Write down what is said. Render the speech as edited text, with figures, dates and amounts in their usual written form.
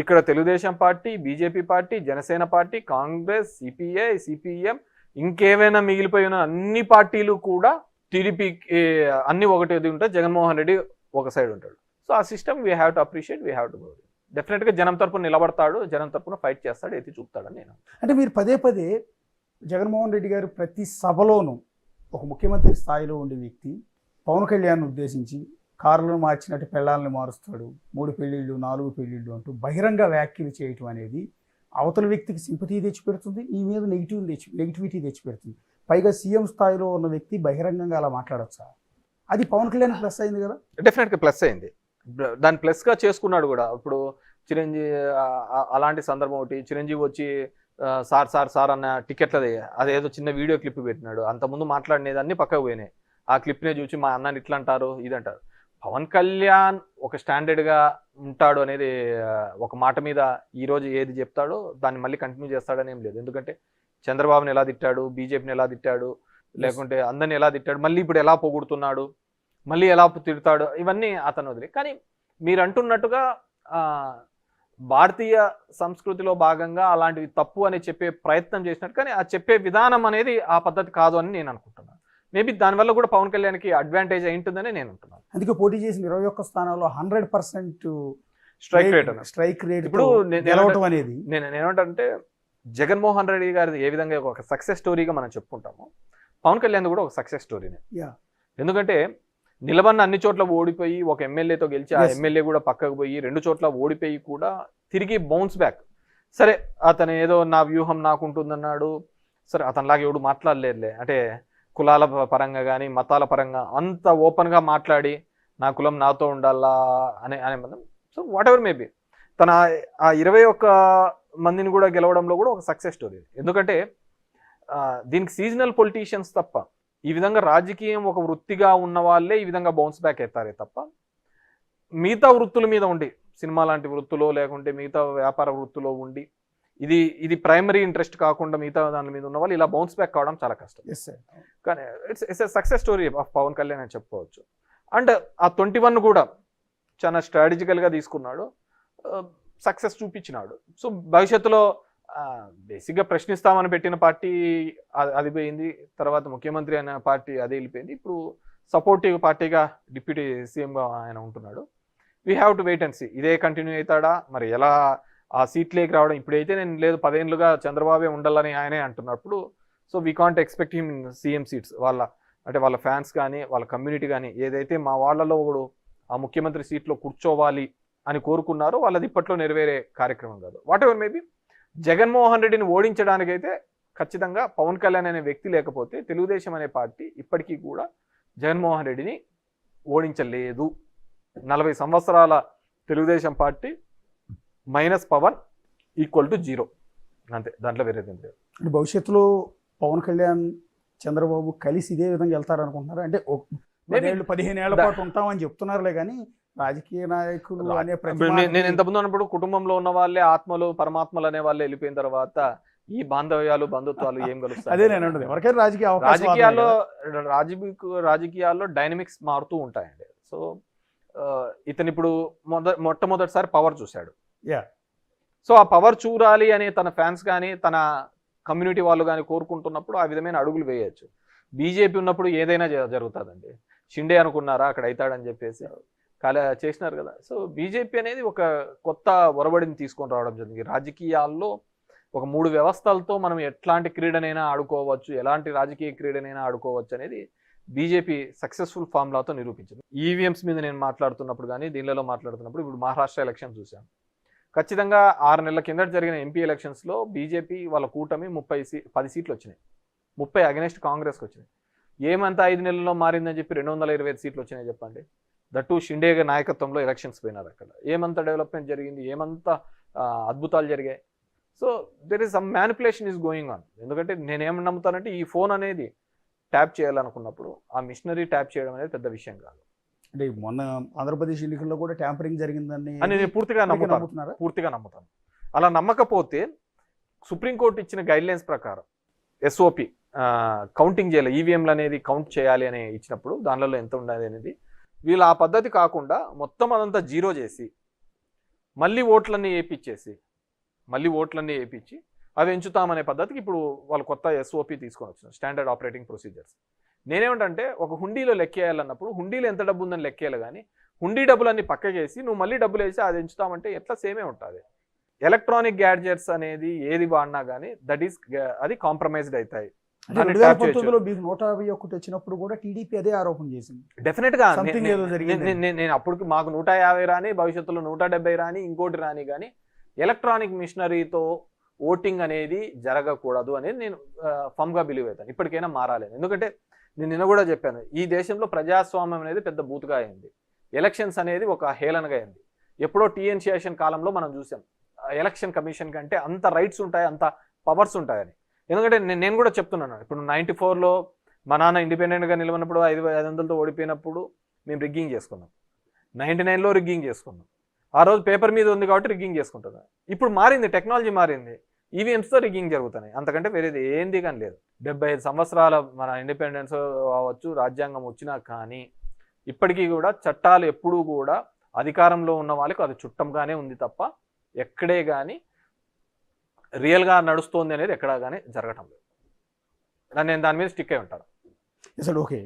ఇక్కడ Telugu Desam party, BJP party, Janasena party, Congress, CPI, CPM, ఇంకేమైనా మిగిలిపోయిన అన్ని పార్టీలు కూడా టీడీపీకి అన్ని ఒకటి ఉంటాయి, జగన్మోహన్ రెడ్డి ఒక సైడ్ ఉంటాడు. సో ఆ system we have to appreciate, we have to go. డెఫినెట్గా జనం తరపున నిలబడతాడు, జనం తరపున ఫైట్ చేస్తాడు, ఎత్తి చూపుతాడని నేను. అంటే మీరు పదే పదే జగన్మోహన్ రెడ్డి గారు ప్రతి సభలోనూ ఒక ముఖ్యమంత్రి స్థాయిలో ఉండే వ్యక్తి పవన్ కళ్యాణ్ ఉద్దేశించి కారులను మార్చినట్టు పెళ్ళాలను మారుస్తాడు, 3 పెళ్ళిళ్ళు 4 పెళ్ళిళ్ళు అంటూ బహిరంగ వ్యాఖ్యలు చేయటం అనేది అవతల వ్యక్తికి సింపతి తెచ్చిపెడుతుంది, ఈ మీద నెగిటివిటీ తెచ్చిపెడుతుంది. పైగా సీఎం స్థాయిలో ఉన్న వ్యక్తి బహిరంగంగా అలా మాట్లాడచ్చా? అది పవన్ కళ్యాణ్ ప్లస్ అయింది కదా? డెఫినెట్గా ప్లస్ అయింది, దాన్ని ప్లస్గా చేసుకున్నాడు కూడా. ఇప్పుడు చిరంజీవి అలాంటి సందర్భం ఒకటి, చిరంజీవి వచ్చి సార్ సార్ సార్ అన్న టికెట్లది అదేదో చిన్న వీడియో క్లిప్ పెట్టినాడు, అంతకుముందు మాట్లాడినది అన్ని పక్కకు పోయినాయి. ఆ క్లిప్నే చూసి మా అన్నని ఇట్లా అంటారు ఇదంటారు. పవన్ కళ్యాణ్ ఒక స్టాండర్డ్గా ఉంటాడు అనేది ఒక మాట మీద ఈరోజు ఏది చెప్తాడో దాన్ని మళ్ళీ కంటిన్యూ చేస్తాడని ఏం లేదు. ఎందుకంటే చంద్రబాబుని ఎలా తిట్టాడు, బీజేపీని ఎలా తిట్టాడు, లేకుంటే అందరిని ఎలా తిట్టాడు, మళ్ళీ ఇప్పుడు ఎలా పొగుడుతున్నాడు, మళ్ళీ ఎలా తిడతాడు, ఇవన్నీ అతను వదిలే. కానీ మీరు అంటున్నట్టుగా భారతీయ సంస్కృతిలో భాగంగా అలాంటివి తప్పు అని చెప్పే ప్రయత్నం చేసినట్టు, కానీ ఆ చెప్పే విధానం అనేది ఆ పద్ధతి కాదు అని నేను అనుకుంటున్నాను. మేబీ దానివల్ల కూడా పవన్ కళ్యాణ్కి అడ్వాంటేజ్ అయి ఉంటుందని నేను అంటున్నాను. అందుకే పోటీ చేసిన 21 స్థానాల్లో 100% స్ట్రైక్ రేట్ ఇప్పుడు గెలవటం అనేది నేనేమంటే జగన్మోహన్ రెడ్డి గారి ఏ విధంగా ఒక సక్సెస్ స్టోరీగా మనం చెప్పుకుంటాము, పవన్ కళ్యాణ్ కూడా ఒక సక్సెస్ స్టోరీనే. ఎందుకంటే నిలబడిన అన్ని చోట్ల ఓడిపోయి ఒక ఎమ్మెల్యేతో గెలిచి ఆ ఎమ్మెల్యే కూడా పక్కకు పోయి 2 చోట్ల ఓడిపోయి కూడా తిరిగి బౌన్స్ బ్యాక్. సరే అతను ఏదో నా వ్యూహం నాకు ఉంటుందన్నాడు, సరే అతనిలాగా ఎవడు మాట్లాడలేదులే, అంటే కులాల పరంగా కానీ మతాల పరంగా అంత ఓపెన్గా మాట్లాడి నా కులం నాతో ఉండాలా అనే మనం. సో వాట్ ఎవర్ మేబీ తన ఆ 21 మందిని కూడా గెలవడంలో కూడా ఒక సక్సెస్ స్టోరీ. ఎందుకంటే దీనికి సీజనల్ పొలిటీషియన్స్ తప్ప, ఈ విధంగా రాజకీయం ఒక వృత్తిగా ఉన్న వాళ్ళే ఈ విధంగా బౌన్స్ బ్యాక్ అవుతారే తప్ప, మిగతా వృత్తుల మీద ఉండి సినిమా లాంటి వృత్తులో లేకుంటే మిగతా వ్యాపార వృత్తులో ఉండి ఇది ప్రైమరీ ఇంట్రెస్ట్ కాకుండా మిగతా దాని మీద ఉన్న వాళ్ళు ఇలా బౌన్స్ బ్యాక్ కావడం చాలా కష్టం. కానీ it's a success story of Pawan Kalyan అని చెప్పుకోవచ్చు. అండ్ ఆ 21 కూడా చాలా స్ట్రాటజికల్గా తీసుకున్నాడు, సక్సెస్ చూపించినాడు. సో భవిష్యత్తులో బేసిక్గా ప్రశ్నిస్తామని పెట్టిన పార్టీ అది పోయింది, తర్వాత ముఖ్యమంత్రి అనే పార్టీ అది వెళ్ళిపోయింది, ఇప్పుడు సపోర్టివ్ పార్టీగా డిప్యూటీ సీఎంగా ఆయన ఉంటున్నాడు. We have to wait and see ఇదే కంటిన్యూ అవుతాడా, మరి ఎలా ఆ సీట్లేకి రావడం. ఇప్పుడైతే నేను లేదు 10 ఏళ్ళుగా చంద్రబాబే ఉండాలని ఆయనే అంటున్నప్పుడు, so we can't expect him in CM seats. వాళ్ళ ఫ్యాన్స్ కానీ వాళ్ళ కమ్యూనిటీ కానీ ఏదైతే మా వాళ్ళలో ఒకడు ఆ ముఖ్యమంత్రి సీట్లో కూర్చోవాలి అని కోరుకున్నారో వాళ్ళది ఇప్పట్లో నెరవేరే కార్యక్రమం కాదు. వాట్ ఎవర్ మేబీ జగన్మోహన్ రెడ్డిని ఓడించడానికైతే ఖచ్చితంగా పవన్ కళ్యాణ్ అనే వ్యక్తి లేకపోతే తెలుగుదేశం అనే పార్టీ ఇప్పటికీ కూడా జగన్మోహన్ రెడ్డిని ఓడించలేదు. 40 సంవత్సరాల Telugu Desam party minus Pawan equal to 0 అంతే, దాంట్లో వేరేది లేదు. భవిష్యత్తులో పవన్ కళ్యాణ్ చంద్రబాబు కలిసి ఇదే విధంగా వెళ్తారనుకుంటున్నారు? అంటే 15 ఏళ్ల పాటు ఉంటామని చెప్తున్నారులే, కానీ రాజకీయ నాయకులు అనే నేను ఇంతకుముందు అన్నప్పుడు కుటుంబంలో ఉన్న వాళ్ళే ఆత్మలు పరమాత్మలు అనే వాళ్ళే వెళ్ళిపోయిన తర్వాత ఈ బాంధవ్యాలు బంధుత్వాలు ఏం కలుస్తాయి? అదే నేను అంటుంది, ఎవరికైనా రాజకీయాల్లో డైనమిక్స్ మారుతూ ఉంటాయండి. సో ఇతను ఇప్పుడు మొట్టమొదటిసారి పవర్ చూశాడు. సో ఆ పవర్ చూడాలి అని తన ఫ్యాన్స్ కానీ తన కమ్యూనిటీ వాళ్ళు కానీ కోరుకుంటున్నప్పుడు ఆ విధమైన అడుగులు వేయచ్చు. బీజేపీ ఉన్నప్పుడు ఏదైనా జరుగుతుందండి. షిండే అనుకున్నారా అక్కడ అవుతాడని చెప్పేసి చేసినారు కదా. సో బీజేపీ అనేది ఒక కొత్త ఒరబడిని తీసుకొని రావడం జరిగింది. రాజకీయాల్లో ఒక 3 వ్యవస్థలతో మనం ఎట్లాంటి క్రీడనైనా ఆడుకోవచ్చు, ఎలాంటి రాజకీయ క్రీడనైనా ఆడుకోవచ్చు అనేది బీజేపీ సక్సెస్ఫుల్ ఫార్ములాతో నిరూపించింది. ఈవీఎంస్ మీద నేను మాట్లాడుతున్నప్పుడు కానీ దీనిలో మాట్లాడుతున్నప్పుడు ఇప్పుడు మహారాష్ట్ర ఎలక్షన్ చూసాం. ఖచ్చితంగా 6 నెలల కిందట జరిగిన ఎంపీ ఎలక్షన్స్లో బీజేపీ వాళ్ళ కూటమి 10 సీట్లు వచ్చినాయి, 30 అగెనెస్ట్ కాంగ్రెస్కి వచ్చినాయి. ఏమంతా 5 నెలల్లో మారిందని చెప్పి 225 సీట్లు వచ్చినాయి చెప్పండి. దట్టు షిండే నాయకత్వంలో ఎలక్షన్స్ పోయినారు. అక్కడ ఏమంత డెవలప్మెంట్ జరిగింది, ఏమంత అద్భుతాలు జరిగాయి. So there is some manipulation is going on. ఎందుకంటే నేనేమని నమ్ముతానంటే ఈ ఫోన్ అనేది ట్యాప్ చేయాలనుకున్నప్పుడు ఆ మిషనరీ ట్యాప్ చేయడం అనేది పెద్ద విషయం కాదు. అంటే మొన్న ఆంధ్రప్రదేశ్ ఎన్నికల్లో కూడా ట్యాంపరింగ్ జరిగిందని నేను పూర్తిగా నమ్ముతాను. అలా నమ్మకపోతే సుప్రీంకోర్టు ఇచ్చిన గైడ్లైన్స్ ప్రకారం ఎస్ఓపి కౌంటింగ్ చేయాలి, ఈవీఎంలు అనేది కౌంట్ చేయాలి అని ఇచ్చినప్పుడు దానిలో ఎంత ఉండాలి అనేది వీళ్ళు ఆ పద్ధతి కాకుండా మొత్తం అదంతా 0 చేసి మళ్ళీ ఓట్లన్నీ వేయించి అవి ఎంచుతామనే పద్ధతికి ఇప్పుడు వాళ్ళు కొత్త SOP తీసుకొని వచ్చినారు, స్టాండర్డ్ ఆపరేటింగ్ ప్రొసీజర్స్. నేనేమంటే ఒక హుండీలో లెక్కేయాలన్నప్పుడు హుండీలో ఎంత డబ్బు ఉందని లెక్కేయాలి, కానీ హుండీ డబ్బులన్నీ పక్కకేసి నువ్వు మళ్ళీ డబ్బులు వేసి అది ఎంచుతామంటే ఎట్లా సేమే ఉంటుంది. ఎలక్ట్రానిక్ గ్యాడ్జెట్స్ అనేది ఏది వాడినా కానీ అది కాంప్రమైజ్డ్ అవుతాయి. 2019లో మీకు 151 వచ్చినప్పుడు కూడా టీడీపీ అదే ఆరోపణ చేసింది. డెఫినెట్ గా Something ఏదో జరిగింది. నేను అప్పటికి మాకు 150 రాని, భవిష్యత్తులో 170 రాని, ఇంకోటి రాని, కానీ ఎలక్ట్రానిక్ మిషనరీతో ఓటింగ్ అనేది జరగకూడదు అనేది నేను ఫమ్గా బిలీవ్ అవుతాను. ఇప్పటికైనా మారాలి. ఎందుకంటే నేను నిన్న కూడా చెప్పాను, ఈ దేశంలో ప్రజాస్వామ్యం అనేది పెద్ద బూతుగా అయింది, ఎలక్షన్స్ అనేది ఒక హేళనగా అయింది. ఎప్పుడో టీఎన్ శేషన్ కాలంలో మనం చూసాం ఎలక్షన్ కమిషన్ కంటే అంత రైట్స్ ఉంటాయి, అంత పవర్స్ ఉంటాయని. ఎందుకంటే నేను కూడా చెప్తున్నాను, ఇప్పుడు 94లో మా నాన్న ఇండిపెండెంట్గా నిలవనప్పుడు 500తో ఓడిపోయినప్పుడు మేము రిగ్గింగ్ చేసుకున్నాం, 99లో రిగ్గింగ్ చేసుకున్నాం. ఆ రోజు పేపర్ మీద ఉంది కాబట్టి రిగ్గింగ్ చేసుకుంటున్నాం. ఇప్పుడు మారింది, టెక్నాలజీ మారింది, ఈవీఎంస్తో రిగ్గింగ్ జరుగుతున్నాయి, అంతకంటే వేరేది ఏంది కానీ లేదు. 75 సంవత్సరాల మన ఇండిపెండెన్స్ అవ్వచ్చు, రాజ్యాంగం వచ్చినా కానీ ఇప్పటికీ కూడా చట్టాలు ఎప్పుడూ కూడా అధికారంలో ఉన్న వాళ్ళకి అది చుట్టంగానే ఉంది తప్ప ఎక్కడే కానీ రియల్గా నడుస్తోంది అనేది ఎక్కడా కానీ జరగటం లేదు. నేను దాని మీద స్టిక్ అయి ఉంటాను. అసలు ఓకే.